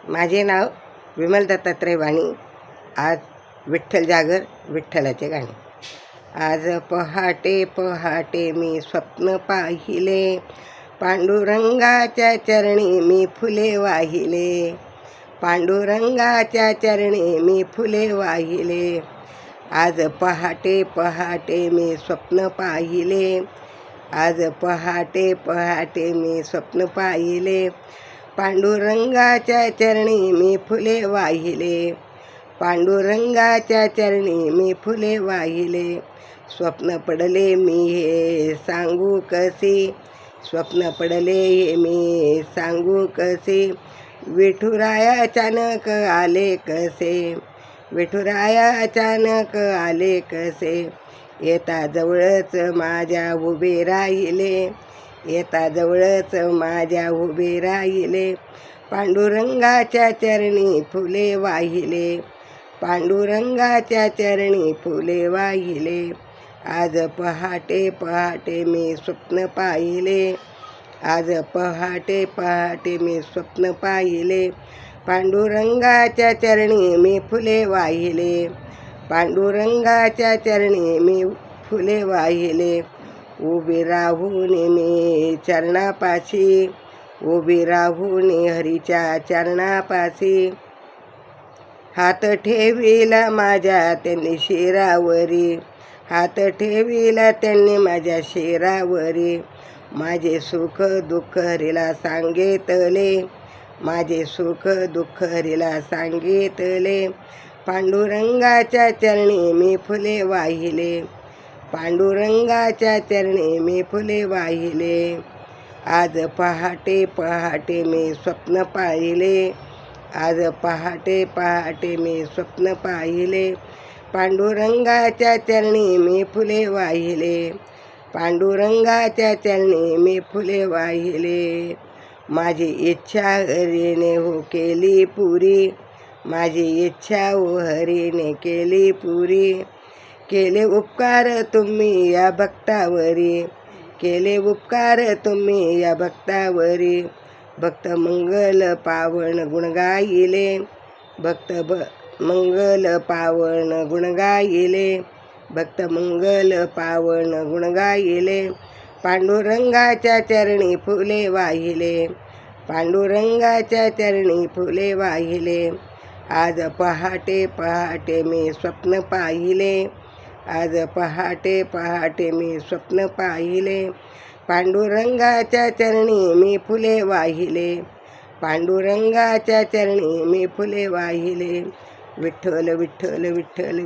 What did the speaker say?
माझे नाव विमल दत्तात्रय वाणी. आज विठ्ठल जागर, विठ्ठलाचे गाणे. आज पहाटे पहाटे मी स्वप्न पाहिले, पांडुरंगाच्या चरणी मी फुले वाहिले. पांडुरंगाच्या चरणी मी फुले वाहिले. आज पहाटे पहाटे मी स्वप्न पाहिले. आज पहाटे पहाटे मी स्वप्न पाहिले. पांडुरंगाच्या चरणी मी फुले वाहिले. पांडुरंगाच्या चरणी मी फुले वाहिले. स्वप्न पडले मी हे सांगू कसे, स्वप्न पडले हे मी सांगू कसे. विठुराया अचानक आले कसे, विठुराया अचानक आले कसे. येता जवळच माझ्या उभे राहिले, येता जवळच माझ्या उभे राहिले. पांडुरंगाच्या चरणी फुले वाहिले. पांडुरंगाच्या चरणी फुले वाहिले. आज पहाटे पहाटे मी स्वप्न पाहिले. आज पहाटे पहाटे मी स्वप्न पाहिले. पांडुरंगाच्या चरणी मी फुले वाहिले. पांडुरंगाच्या चरणी मी फुले वाहिले. उभी राहून मी चरणापाशी, उभी राहून हरीच्या चरणापाशी. हात ठेविला माझ्या त्यांनी शिरावरी, हात ठेविला त्यांनी माझ्या शिरावरी. माझे सुख दुःख हरीला सांगितले, माझे सुख दुःख हरीला सांगितले. पांडुरंगाच्या चरणी मी फुले वाहिले. पांडुरंगाच्या चरणी मी फुले वाहिले. आज पहाटे पहाटे मी स्वप्न पाहिले. आज पहाटे पहाटे मी स्वप्न पाहिले. पांडुरंगाच्या चरणी मी फुले वाहिले. पांडुरंगाच्या चरणी मी फुले वाहिले. माझी इच्छा हरीने हो केली पुरी, माझी इच्छा हो हरीने केली पुरी. केले उपकार तुम्ही या भक्तावरी, केले उपकार तुम्ही या भक्तावरी. भक्त मंगल पावन गुण गायिले, भक्त मंगल पावन गुण गायिले. भक्त मंगल पावन गुण गायिले. पांडुरंगाच्या चरणी फुले वाहिले. पांडुरंगाच्या चरणी फुले वाहिले. आज पहाटे पहाटे मी स्वप्न पाहिले. आज पहाटे पहाटे मी स्वप्न पाहिले. पांडुरंगाच्या चरणी मी फुले वाहिले. पांडुरंगाच्या चरणी मी फुले वाहिले. विठ्ठल विठ्ठल विठ्ठल.